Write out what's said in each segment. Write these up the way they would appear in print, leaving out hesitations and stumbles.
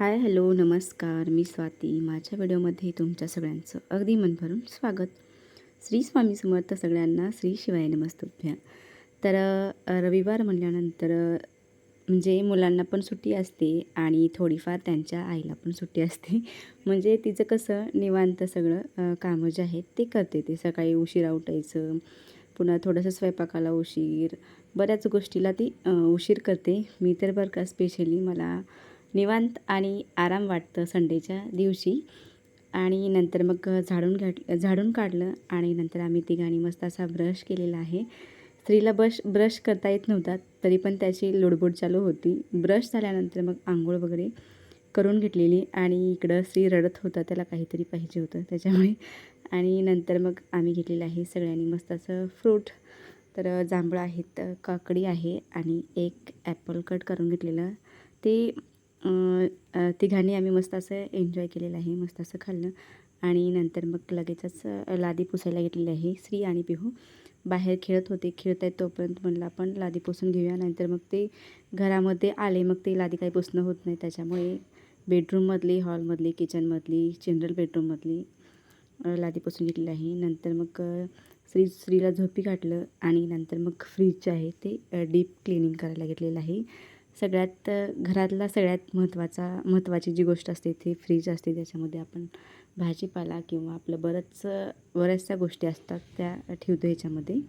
हाय, hello, नमस्कार. मी स्वाती. माझ्या व्हिडिओमध्ये तुमच्या सगळ्यांचं अगदी मनभरून स्वागत. श्री स्वामी समर्थ सगळ्यांना. श्री शिवाय नमस्तुभ्यं. तर रविवार म्हटल्यानंतर म्हणजे मुलांना पण सुट्टी असते आणि थोडीफार त्यांच्या आईला पण सुट्टी असते. म्हणजे तिचं कसं निवांत सगळं कामं जे आहेत ते करते. ते सकाळी उशिरा उठायचं, पुन्हा थोडंसं स्वयंपाकाला उशीर, बऱ्याच गोष्टीला ती उशीर करते. मी तर बरं का स्पेशली मला निवांत आणि आराम वाटतं संडेच्या दिवशी. आणि नंतर मग झाडून काढलं आणि नंतर आम्ही तिघांनी मस्त असा ब्रश केलेला आहे. स्त्रीला ब्रश करता येत नव्हता, तरी पण त्याची लुडबुड चालू होती. ब्रश झाल्यानंतर मग आंघोळ वगैरे करून घेतलेली आणि इकडं स्त्री रडत होता, त्याला काहीतरी पाहिजे होतं त्याच्यामुळे. आणि नंतर मग आम्ही घेतलेलं आहे सगळ्यांनी मस्त असं फ्रूट. तर जांभळं आहेत, काकडी आहे आणि एक ॲपल कट करून घेतलेलं. ते तिघांनी आम्ही मस्त असं एन्जॉय केलेलं आहे. मस्त असं खाल्लं आणि नंतर मग लगेचच लादी पुसायला घेतलेली आहे. श्री आणि पिहू बाहेर खेळत होते. खेळत आहेत तोपर्यंत म्हणलं आपण लादी पुसून घेऊया. नंतर मग ते घरामध्ये आले, मग ते लादी काही पुसणं होत नाही. त्याच्यामुळे बेडरूममधली, हॉलमधली, किचनमधली, जनरल बेडरूममधली लादी पुसून घेतलेली आहे. नंतर मग स्त्रीला झोपी घातलं आणि नंतर मग फ्रीज जे आहे ते डीप क्लिनिंग करायला घेतलेलं आहे. सगळ्यात घरातला सगळ्यात महत्त्वाची जी गोष्ट असते ती फ्रीज असते. त्याच्यामध्ये आपण भाजीपाला किंवा आपलं बऱ्याचशा गोष्टी असतात त्या ठेवतो ह्याच्यामध्ये.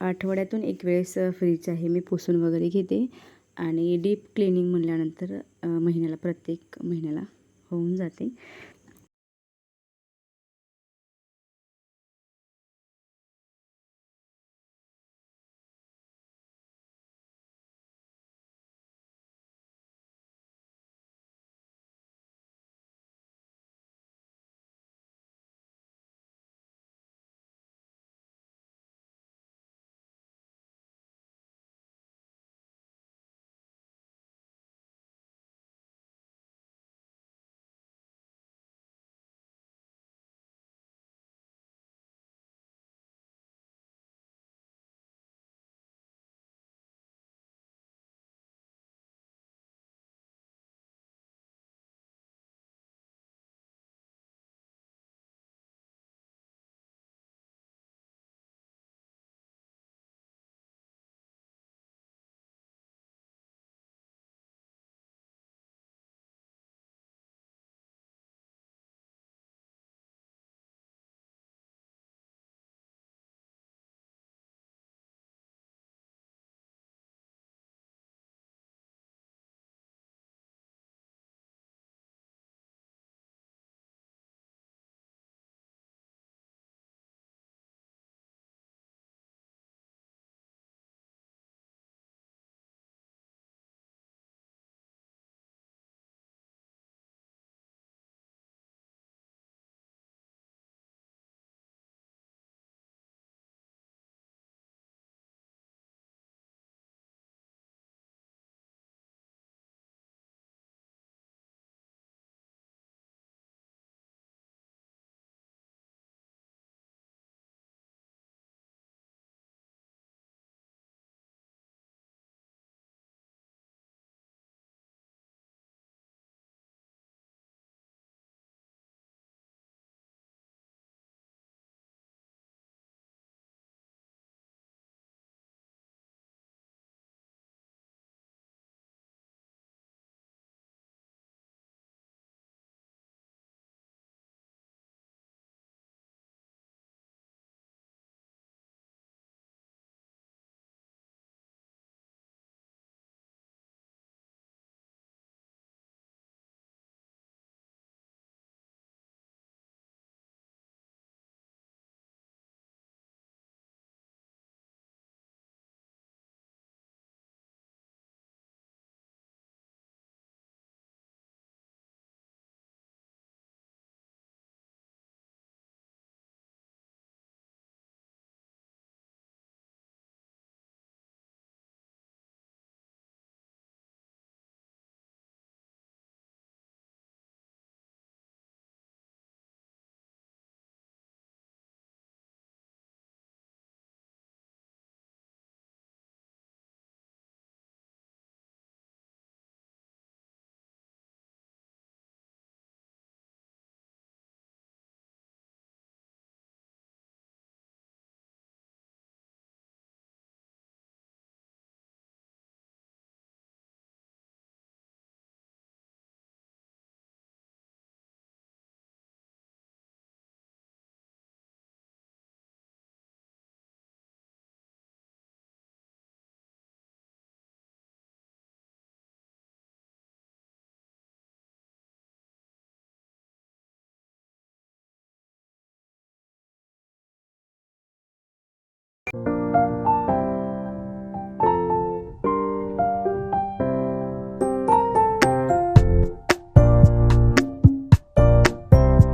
आठवड्यातून एक वेळेस फ्रीज आहे मी पुसून वगैरे घेते. आणि डीप क्लिनिंग म्हटल्यानंतर प्रत्येक महिन्याला होऊन जाते.